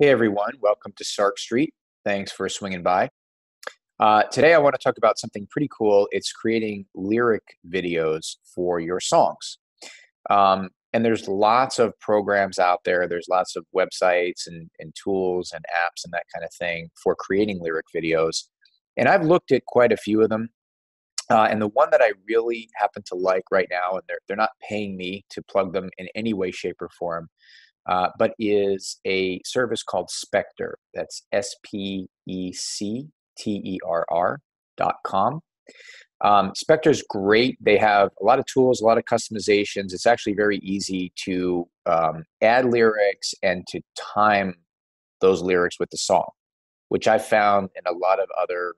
Hey everyone, welcome to Sark Street. Thanks for swinging by. Today I want to talk about something pretty cool. It's creating lyric videos for your songs. And there's lots of programs out there. There's lots of websites and tools and apps and that kind of thing for creating lyric videos. And I've looked at quite a few of them. And the one that I really happen to like right now, and they're not paying me to plug them in any way, shape, or form, but is a service called Specterr. That's Specterr.com. Specterr is great. They have a lot of tools, a lot of customizations. It's actually very easy to add lyrics and to time those lyrics with the song, which I found in a lot of other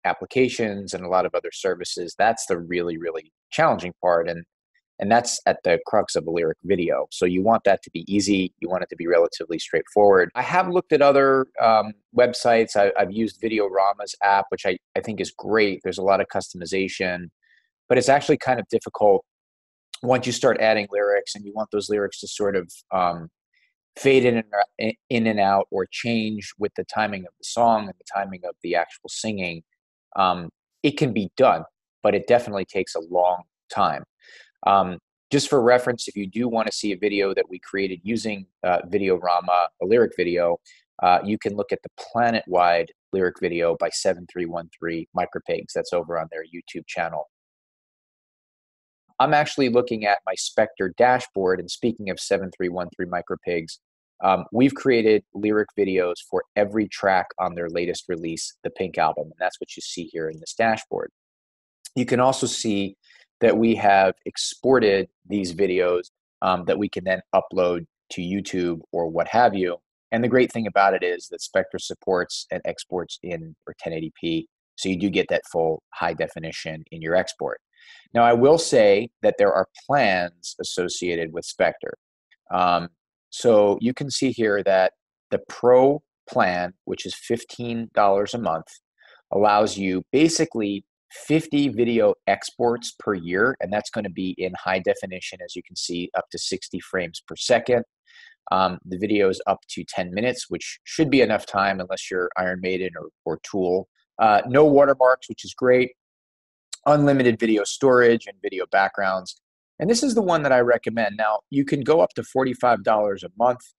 applications and a lot of other services. That's the really, really challenging part. And that's at the crux of a lyric video. So you want that to be easy. You want it to be relatively straightforward. I have looked at other websites. I've used Videorama's app, which I think is great. There's a lot of customization, but it's actually kind of difficult once you start adding lyrics and you want those lyrics to sort of fade in and out or change with the timing of the song and the timing of the actual singing. It can be done, but it definitely takes a long time. Just for reference, if you do want to see a video that we created using Videorama, a lyric video, you can look at the planet-wide lyric video by 7313 Micropigs. That's over on their YouTube channel. I'm actually looking at my Specterr dashboard, and speaking of 7313 Micropigs, we've created lyric videos for every track on their latest release, the Pink album, and that's what you see here in this dashboard. You can also see that we have exported these videos that we can then upload to YouTube or what have you. And the great thing about it is that Specterr supports and exports in 1080p, so you do get that full high definition in your export. Now, I will say that there are plans associated with Specterr. So you can see here that the Pro plan, which is $15 a month, allows you basically 50 video exports per year, and that's going to be in high definition, as you can see, up to 60 frames per second. The video is up to 10 minutes, which should be enough time unless you're Iron Maiden or Tool. No watermarks, which is great. Unlimited video storage and video backgrounds. And this is the one that I recommend. Now, you can go up to $45 a month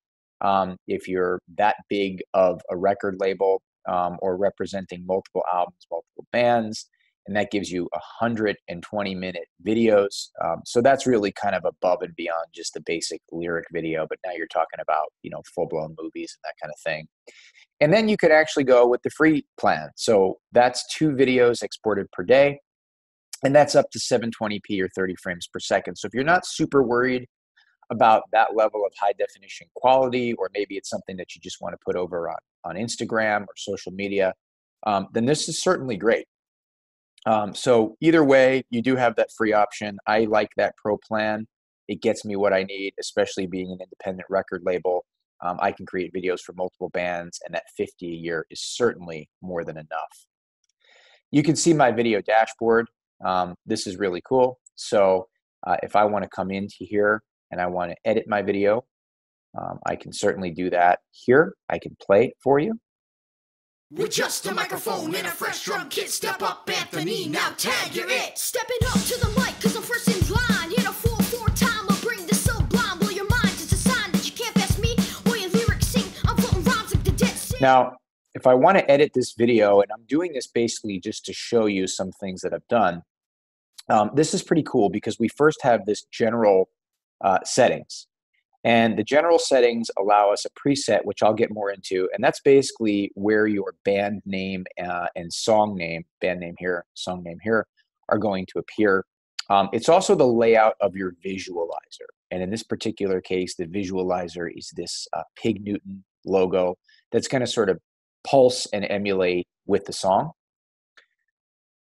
if you're that big of a record label or representing multiple albums, multiple bands. And that gives you 120-minute videos. So that's really kind of above and beyond just the basic lyric video, but now you're talking about, full-blown movies and that kind of thing. And then you could actually go with the free plan. So that's 2 videos exported per day, and that's up to 720p or 30 frames per second. So if you're not super worried about that level of high definition quality, or maybe it's something that you just want to put over on Instagram or social media, then this is certainly great. So either way, you do have that free option. I like that Pro plan. It gets me what I need, especially being an independent record label. I can create videos for multiple bands, and that 50 a year is certainly more than enough. You can see my video dashboard. This is really cool. So if I want to come into here and I want to edit my video, I can certainly do that here. I can play it for you. With just a microphone and a fresh drum kit, step up, Anthony, now tag, you're it. Stepping up to the mic, cause I'm first in line. Hit a 4-4 time, I'll bring this so blind. Blow your mind, it's a sign that you can't pass me. Or your lyrics sing, I'm floating rhymes like the Dead Sea. Now, if I want to edit this video, and I'm doing this basically just to show you some things that I've done, this is pretty cool because we first have this general settings. And the general settings allow us a preset, which I'll get more into, and that's basically where your band name and song name, band name here, song name here, are going to appear. It's also the layout of your visualizer. And in this particular case, the visualizer is this Pig Newton logo that's going to sort of pulse and emulate with the song.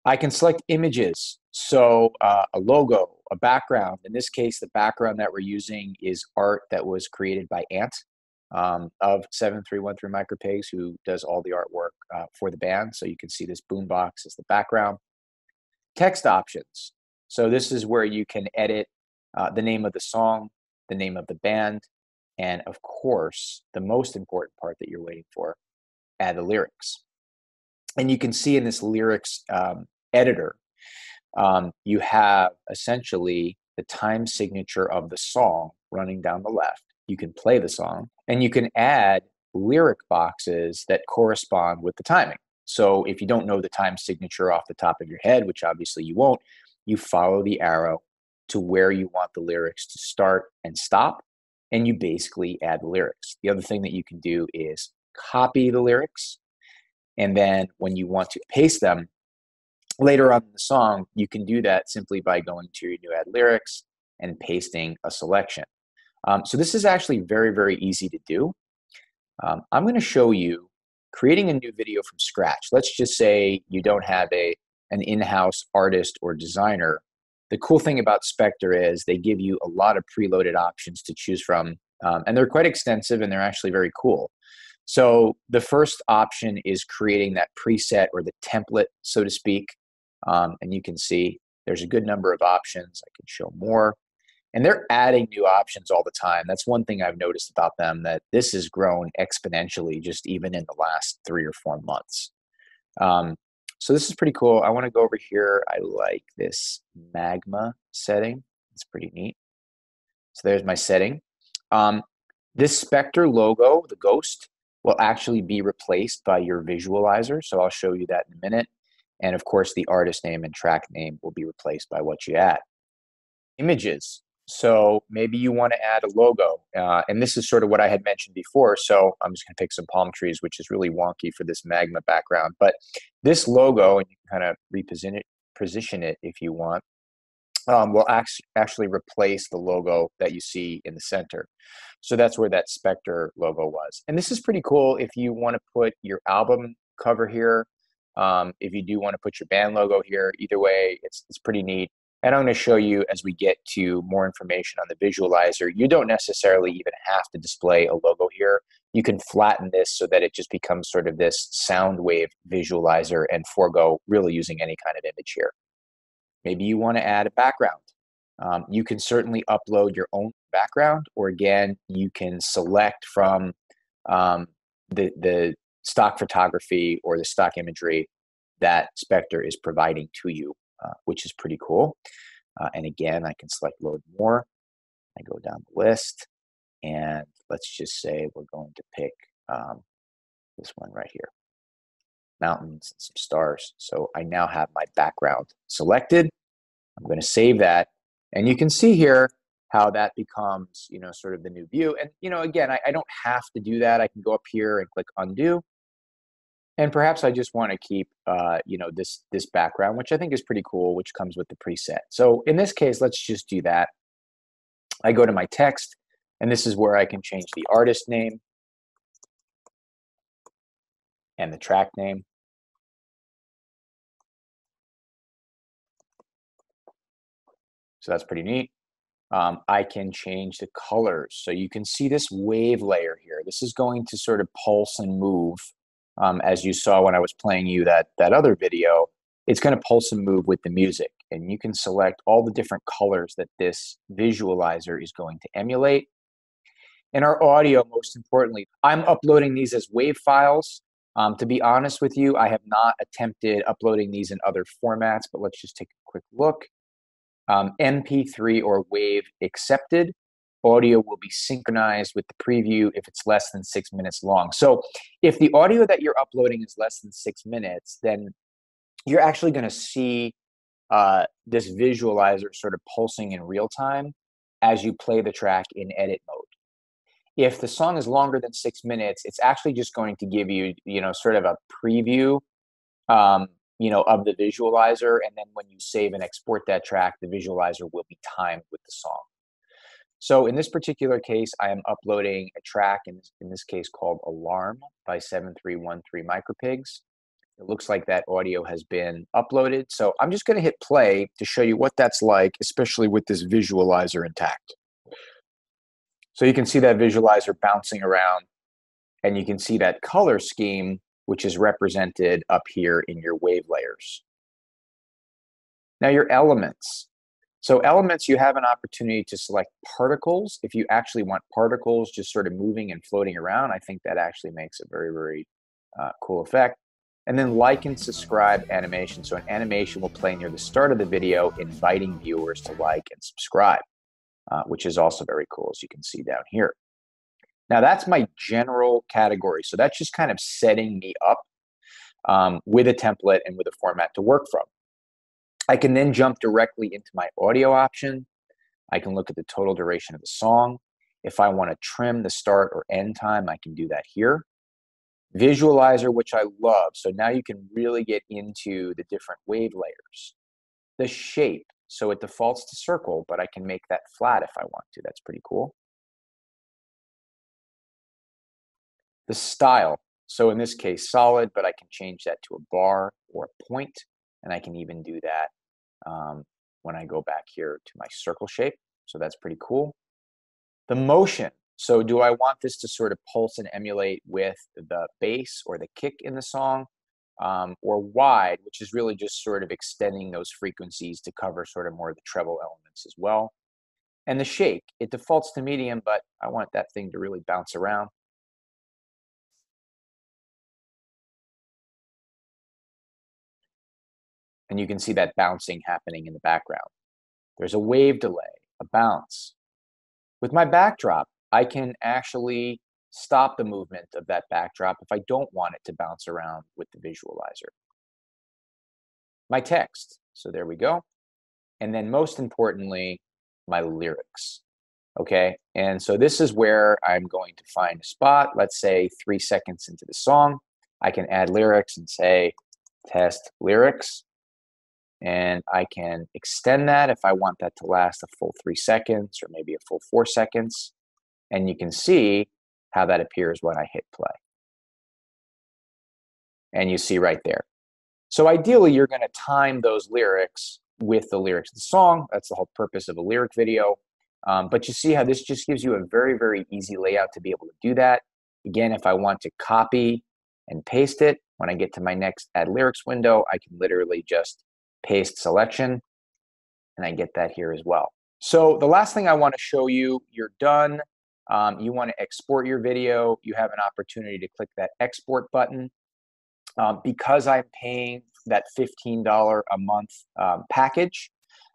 I can select images, so a logo, a background. In this case, the background that we're using is art that was created by Ant of 7313 Micropigs, who does all the artwork for the band. So you can see this boombox as the background. Text options. So this is where you can edit the name of the song, the name of the band, and of course, the most important part that you're waiting for, add the lyrics. And you can see in this lyrics editor, you have essentially the time signature of the song running down the left. You can play the song, and you can add lyric boxes that correspond with the timing. So if you don't know the time signature off the top of your head, which obviously you won't, you follow the arrow to where you want the lyrics to start and stop, and you basically add the lyrics. The other thing that you can do is copy the lyrics, and then when you want to paste them later on in the song, you can do that simply by going to your new add lyrics and pasting a selection. So this is actually very, very easy to do. I'm going to show you creating a new video from scratch. Let's just say you don't have an in-house artist or designer. The cool thing about Specterr is they give you a lot of preloaded options to choose from, and they're quite extensive, and they're actually very cool. So the first option is creating that preset or the template, so to speak. And you can see there's a good number of options. I can show more. And they're adding new options all the time. That's one thing I've noticed about them, that this has grown exponentially just even in the last 3 or 4 months. So this is pretty cool. I want to go over here. I like this magma setting. It's pretty neat. So there's my setting. This Specterr logo, the ghost, will actually be replaced by your visualizer. So I'll show you that in a minute. And of course, the artist name and track name will be replaced by what you add. Images. So maybe you want to add a logo. And this is sort of what I had mentioned before. So I'm just going to pick some palm trees, which is really wonky for this magma background. But this logo, and you can kind of position it if you want, will actually replace the logo that you see in the center. So that's where that Specterr logo was. And this is pretty cool if you want to put your album cover here. If you do want to put your band logo here, either way, it's pretty neat. And I'm going to show you as we get to more information on the visualizer. You don't necessarily even have to display a logo here. You can flatten this so that it just becomes sort of this sound wave visualizer and forego really using any kind of image here. Maybe you want to add a background. You can certainly upload your own background, or again, you can select from the stock photography or the stock imagery that Specterr is providing to you, which is pretty cool. And again, I can select load more. I go down the list, and let's just say we're going to pick this one right here. Mountains and some stars. So I now have my background selected. I'm going to save that. And you can see here how that becomes, sort of the new view. And, again, I don't have to do that. I can go up here and click undo. And perhaps I just want to keep, this background, which I think is pretty cool, which comes with the preset. So in this case, let's just do that. I go to my text, and this is where I can change the artist name and the track name. So that's pretty neat. I can change the colors. So you can see this wave layer here. This is going to sort of pulse and move. As you saw when I was playing you that other video, it's going to pulse and move with the music. And you can select all the different colors that this visualizer is going to emulate. And our audio, most importantly, I'm uploading these as WAV files. To be honest with you, I have not attempted uploading these in other formats, but let's just take a quick look. MP3 or WAV accepted. Audio will be synchronized with the preview if it's less than 6 minutes long. So if the audio that you're uploading is less than 6 minutes, then you're actually going to see this visualizer sort of pulsing in real time as you play the track in edit mode. If the song is longer than 6 minutes, it's actually just going to give you, sort of a preview, of the visualizer. And then when you save and export that track, the visualizer will be timed with the song. So in this particular case, I am uploading a track, in this case called Alarm by 7313 micropigs. It looks like that audio has been uploaded. So I'm just going to hit play to show you what that's like, especially with this visualizer intact. So you can see that visualizer bouncing around, and you can see that color scheme, which is represented up here in your wave layers. Now your elements. So elements, you have an opportunity to select particles. If you actually want particles just sort of moving and floating around, I think that actually makes a very, very cool effect. And then like and subscribe animation. So an animation will play near the start of the video, inviting viewers to like and subscribe, which is also very cool, as you can see down here. Now that's my general category. So that's just kind of setting me up with a template and with a format to work from. I can then jump directly into my audio option. I can look at the total duration of the song. If I want to trim the start or end time, I can do that here. Visualizer, which I love. So now you can really get into the different wave layers. The shape. So it defaults to circle, but I can make that flat if I want to. That's pretty cool. The style. So in this case, solid, but I can change that to a bar or a point, and I can even do that when I go back here to my circle shape. So that's pretty cool. The motion. So do I want this to sort of pulse and emulate with the bass or the kick in the song, or wide, which is really just sort of extending those frequencies to cover sort of more of the treble elements as well. And the shake, it defaults to medium, but I want that thing to really bounce around. And you can see that bouncing happening in the background. There's a wave delay, a bounce. With my backdrop, I can actually stop the movement of that backdrop if I don't want it to bounce around with the visualizer. My text, so there we go. And then most importantly, my lyrics, okay? And so this is where I'm going to find a spot, let's say 3 seconds into the song. I can add lyrics and say, test lyrics. And I can extend that if I want that to last a full 3 seconds or maybe a full 4 seconds. And you can see how that appears when I hit play. And you see right there. So ideally, you're going to time those lyrics with the lyrics of the song. That's the whole purpose of a lyric video. But you see how this just gives you a very, very easy layout to be able to do that. Again, if I want to copy and paste it, when I get to my next add lyrics window, I can literally just paste selection, and I get that here as well. So the last thing I want to show you, you're done. You want to export your video. You have an opportunity to click that export button. Because I'm paying that $15 a month package,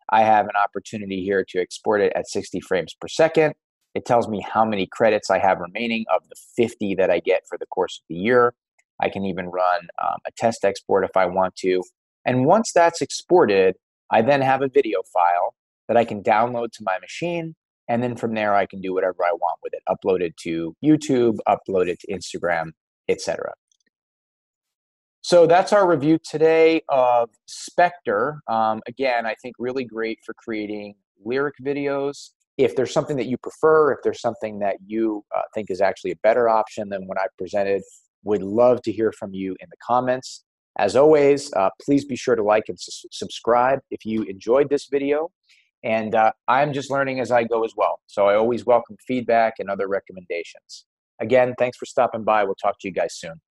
I have an opportunity here to export it at 60 frames per second. It tells me how many credits I have remaining of the 50 that I get for the course of the year. I can even run a test export if I want to. And once that's exported, I then have a video file that I can download to my machine. And then from there, I can do whatever I want with it, upload it to YouTube, upload it to Instagram, etc. So that's our review today of Specterr. Again, I think really great for creating lyric videos. If there's something that you prefer, if there's something that you think is actually a better option than what I presented, would love to hear from you in the comments. As always, please be sure to like and subscribe if you enjoyed this video. And I'm just learning as I go as well. So I always welcome feedback and other recommendations. Again, thanks for stopping by. We'll talk to you guys soon.